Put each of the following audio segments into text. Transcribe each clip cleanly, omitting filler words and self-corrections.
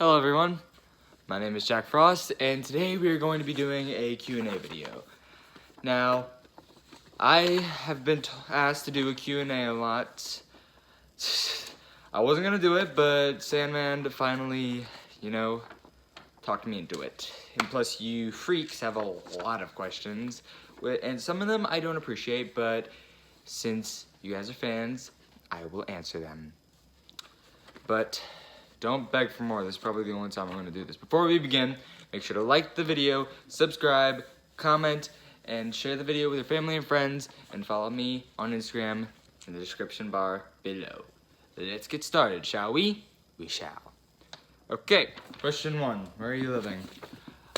Hello everyone, my name is Jack Frost, and today we are going to be doing a Q&A video. Now, I have been asked to do a Q&A a lot. I wasn't going to do it, but Sandman finally, talked me into it. And plus, you freaks have a lot of questions, and some of them I don't appreciate, but since you guys are fans, I will answer them. But don't beg for more. This is probably the only time I'm going to do this. Before we begin, make sure to like the video, subscribe, comment, and share the video with your family and friends, and follow me on Instagram in the description bar below. Let's get started, shall we? We shall. Okay, question 1. Where are you living?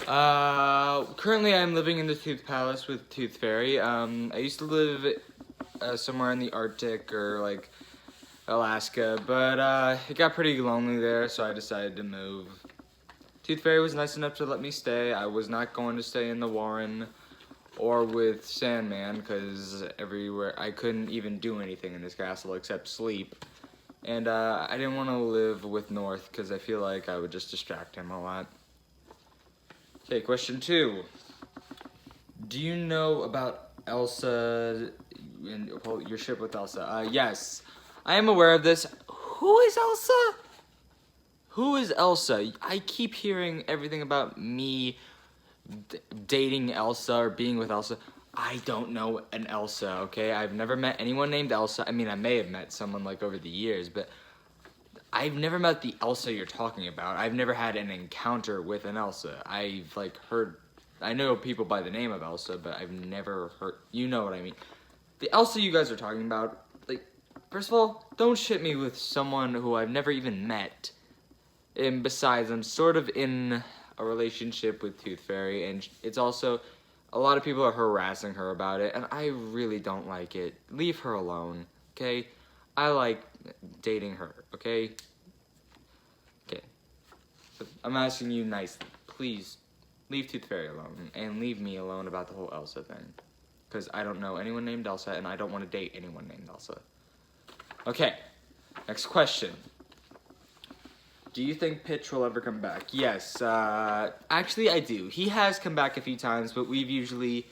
Currently I'm living in the Tooth Palace with Tooth Fairy. I used to live somewhere in the Arctic or like Alaska, but it got pretty lonely there, so I decided to move. Tooth Fairy was nice enough to let me stay. I was not going to stay in the Warren or with Sandman, because everywhere I couldn't even do anything in this castle except sleep. And I didn't want to live with North, because I feel like I would just distract him a lot. Okay, question 2. Do you know about Elsa and your ship with Elsa? Yes. I am aware of this. Who is Elsa? Who is Elsa? I keep hearing everything about me dating Elsa or being with Elsa. I don't know an Elsa, okay? I've never met anyone named Elsa. I mean, I may have met someone like over the years, but I've never met the Elsa you're talking about. I've never had an encounter with an Elsa. I've heard, I know people by the name of Elsa, but I've never heard, you know what I mean. The Elsa you guys are talking about, first of all, don't ship me with someone who I've never even met. And besides, I'm sort of in a relationship with Tooth Fairy, and it's also, a lot of people are harassing her about it, and I really don't like it. Leave her alone, okay? I like dating her, okay? Okay. So I'm asking you nicely, please, leave Tooth Fairy alone, and leave me alone about the whole Elsa thing. Because I don't know anyone named Elsa, and I don't want to date anyone named Elsa. Okay, next question. Do you think Pitch will ever come back? Yes, actually I do. He has come back a few times, but we've usually,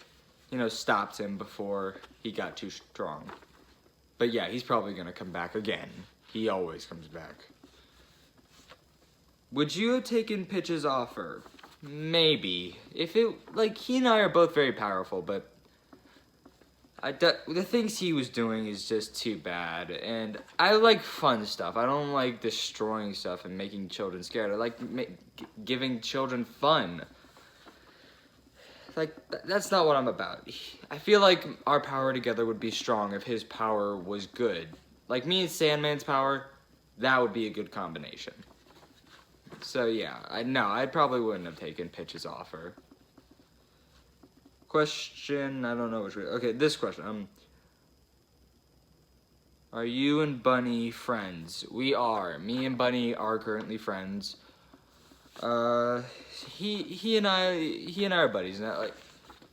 stopped him before he got too strong. But yeah, he's probably gonna come back again. He always comes back. Would you have taken Pitch's offer? Maybe. If it, he and I are both very powerful, but the things he was doing is just too bad, and I like fun stuff. I don't like destroying stuff and making children scared. I like giving children fun. That's not what I'm about. I feel like our power together would be strong if his power was good. Like me and Sandman's power, that would be a good combination. So yeah, I probably wouldn't have taken Pitch's offer. Question, I don't know which way. Okay, this question. Are you and Bunny friends? We are. Me and Bunny are currently friends. He and I are buddies. Now,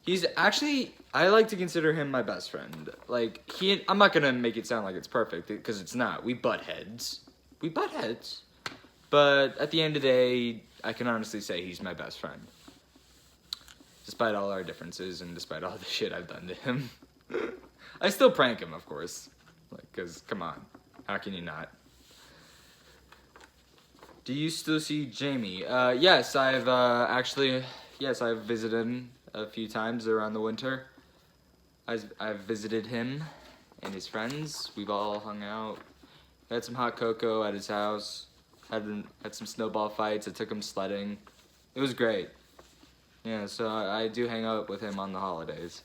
he's actually, I like to consider him my best friend. I'm not gonna make it sound like it's perfect, because it's not. We butt heads. But at the end of the day, I can honestly say he's my best friend. Despite all our differences and despite all the shit I've done to him. I still prank him, of course. Because, come on. How can you not? Do you still see Jamie? Yes, I've visited him a few times around the winter. I've visited him and his friends. We've all hung out. Had some hot cocoa at his house. Had some snowball fights. I took him sledding. It was great. Yeah, so I do hang out with him on the holidays.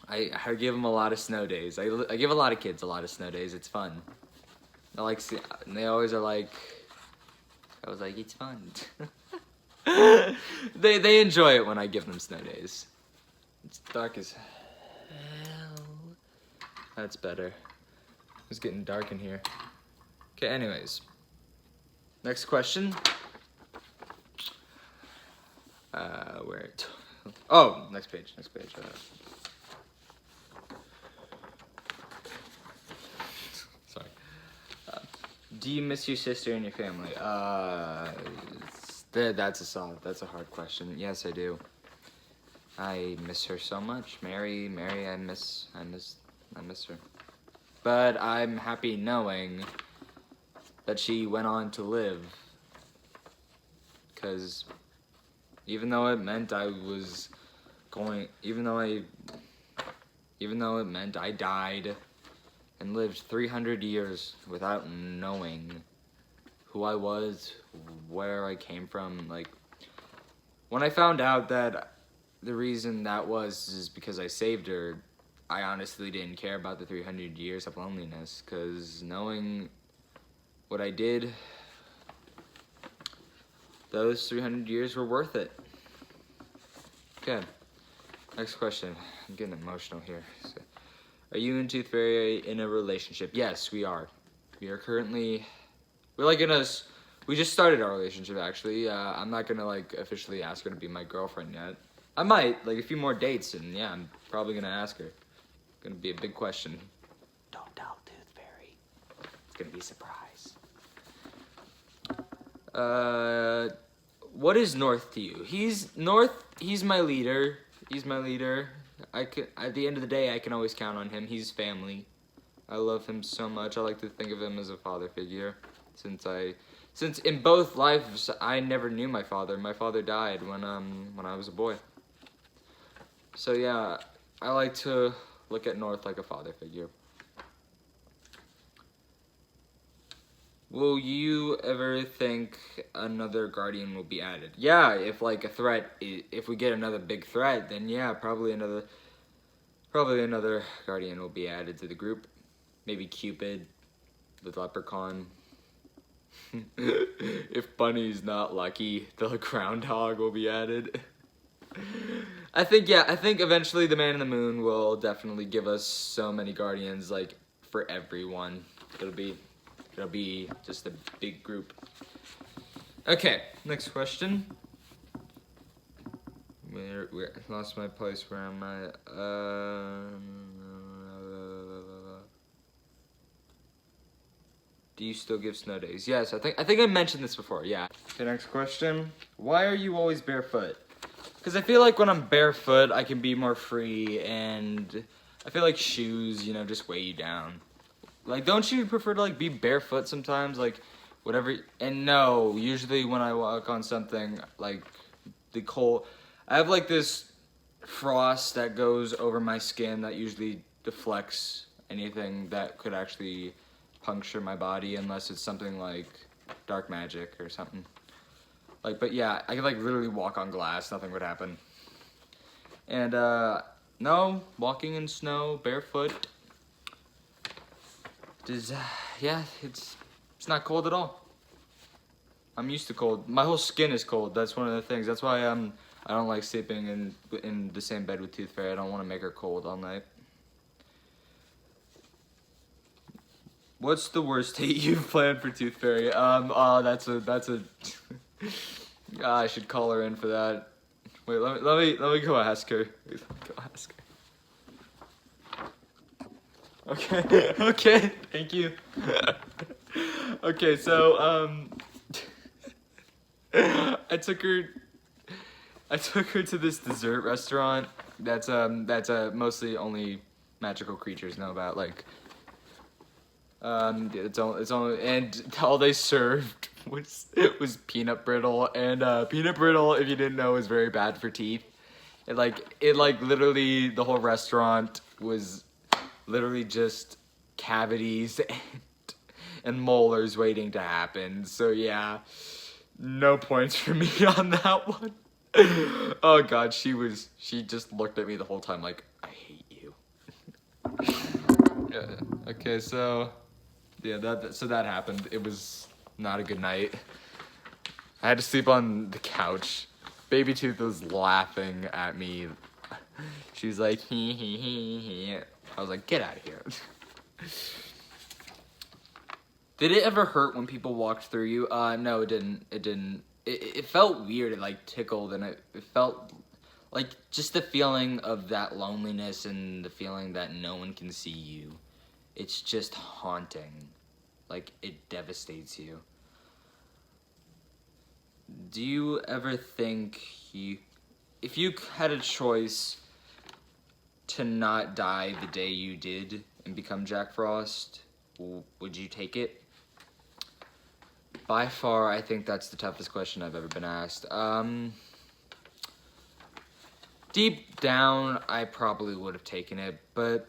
I give him a lot of snow days. I give a lot of kids a lot of snow days. It's fun. They always are like, I was like, it's fun. They enjoy it when I give them snow days. It's dark as hell. That's better. It's getting dark in here. Okay, anyways. Next question. Next page. Sorry. Do you miss your sister and your family? That's a hard question. Yes, I do. I miss her so much. Mary, I miss her. But I'm happy knowing that she went on to live. Because even though it meant I was going, even though it meant I died and lived 300 years without knowing who I was, where I came from, like, when I found out that the reason that was is because I saved her, I honestly didn't care about the 300 years of loneliness, because knowing what I did, those 300 years were worth it. Okay, next question. I'm getting emotional here. So, are you and Tooth Fairy in a relationship? Yes, we are. We are currently, we just started our relationship, actually. I'm not gonna, like, officially ask her to be my girlfriend yet. I might, like, a few more dates, and yeah, I'm probably gonna ask her. Gonna be a big question. Don't tell Tooth Fairy. It's gonna be a surprise. What is North to you? He's my leader. He's my leader. At the end of the day, I can always count on him. He's family. I love him so much. I like to think of him as a father figure. Since in both lives, I never knew my father. My father died when I was a boy. So yeah, I like to look at North like a father figure. Will you ever think another guardian will be added? Yeah, if like if we get another big threat, then yeah, probably another guardian will be added to the group. Maybe Cupid with Leprechaun. If Bunny's not lucky, the groundhog will be added. I think eventually the Man in the Moon will definitely give us so many guardians, like, for everyone. It'll be just a big group. Okay, next question. Where lost my place. Where am I? Do you still give snow days? Yes, I think I mentioned this before. Yeah. Okay, next question. Why are you always barefoot? Because I feel like when I'm barefoot, I can be more free, and I feel like shoes, just weigh you down. Like, don't you prefer to, like, be barefoot sometimes? Like, whatever. And no, usually when I walk on something, like, I have, like, this frost that goes over my skin that usually deflects anything that could actually puncture my body, unless it's something like dark magic or something. Like, but yeah, I could, like, literally walk on glass, nothing would happen. And, no, walking in snow, barefoot, yeah, it's not cold at all. I'm used to cold. My whole skin is cold. That's one of the things. That's why I don't like sleeping in the same bed with Tooth Fairy. I don't want to make her cold all night. What's the worst date you've planned for Tooth Fairy? That's a I should call her in for that. Wait, let me go ask her. Wait, let me go ask her. Okay, okay, thank you. Okay, so, I took her to this dessert restaurant that's mostly only magical creatures know about, like, it's only, and all they served was peanut brittle, and peanut brittle, if you didn't know, is very bad for teeth. It literally, the whole restaurant was literally just cavities and molars waiting to happen. So yeah, no points for me on that one. Oh god, she just looked at me the whole time like, I hate you. Yeah, okay, so yeah, that happened. It was not a good night. I had to sleep on the couch. Baby Tooth was laughing at me. She was like, hee hee hee hee. I was like, get out of here. Did it ever hurt when people walked through you? No, it didn't. It didn't. It felt weird. It, like, tickled, and it felt like just the feeling of that loneliness and the feeling that no one can see you. It's just haunting. Like, it devastates you. Do you ever think if you had a choice to not die the day you did and become Jack Frost, would you take it? By far, I think that's the toughest question I've ever been asked. Deep down, I probably would have taken it, but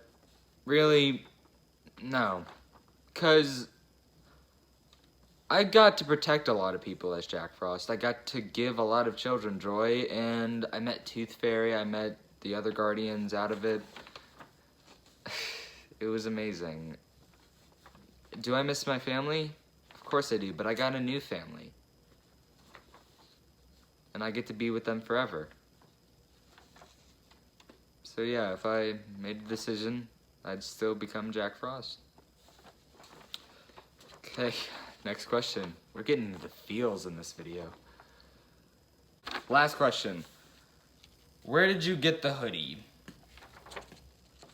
really, no. 'Cause I got to protect a lot of people as Jack Frost. I got to give a lot of children joy, and I met Tooth Fairy, I met the other Guardians out of it. It was amazing. Do I miss my family? Of course I do, but I got a new family. And I get to be with them forever. So yeah, if I made a decision, I'd still become Jack Frost. Okay, next question. We're getting into the feels in this video. Last question. Where did you get the hoodie?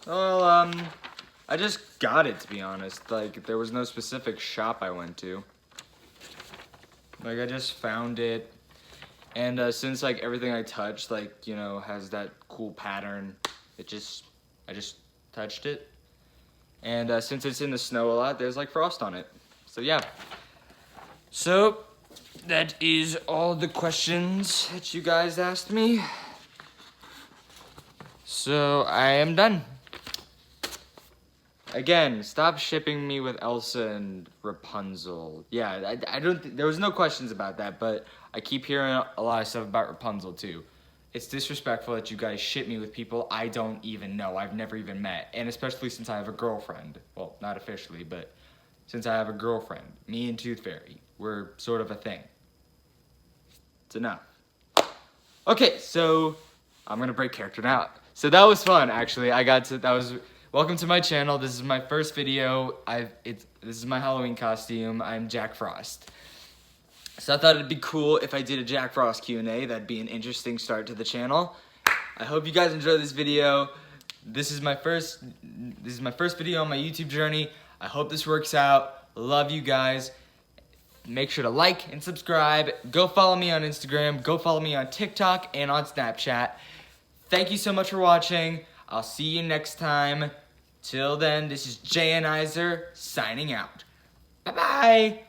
Well, I just got it, to be honest. Like, there was no specific shop I went to. Like, I just found it. And since, like, everything I touched, like, you know, has that cool pattern, I just touched it. And since it's in the snow a lot, there's, like, frost on it. So, yeah. So, that is all the questions that you guys asked me. So, I am done. Again, stop shipping me with Elsa and Rapunzel. Yeah, I don't. There was no questions about that, but I keep hearing a lot of stuff about Rapunzel too. It's disrespectful that you guys ship me with people I don't even know. I've never even met, and especially since I have a girlfriend. Well, not officially, but since I have a girlfriend, me and Tooth Fairy, we're sort of a thing. It's enough. Okay, so I'm gonna break character now. So that was fun, actually. Welcome to my channel. This is my first video. This is my Halloween costume. I'm Jack Frost. So I thought it'd be cool if I did a Jack Frost Q&A. That'd be an interesting start to the channel. I hope you guys enjoyed this video. This is my first video on my YouTube journey. I hope this works out. Love you guys. Make sure to like and subscribe. Go follow me on Instagram. Go follow me on TikTok and on Snapchat. Thank you so much for watching. I'll see you next time. Till then, this is Jay and Iser signing out. Bye-bye.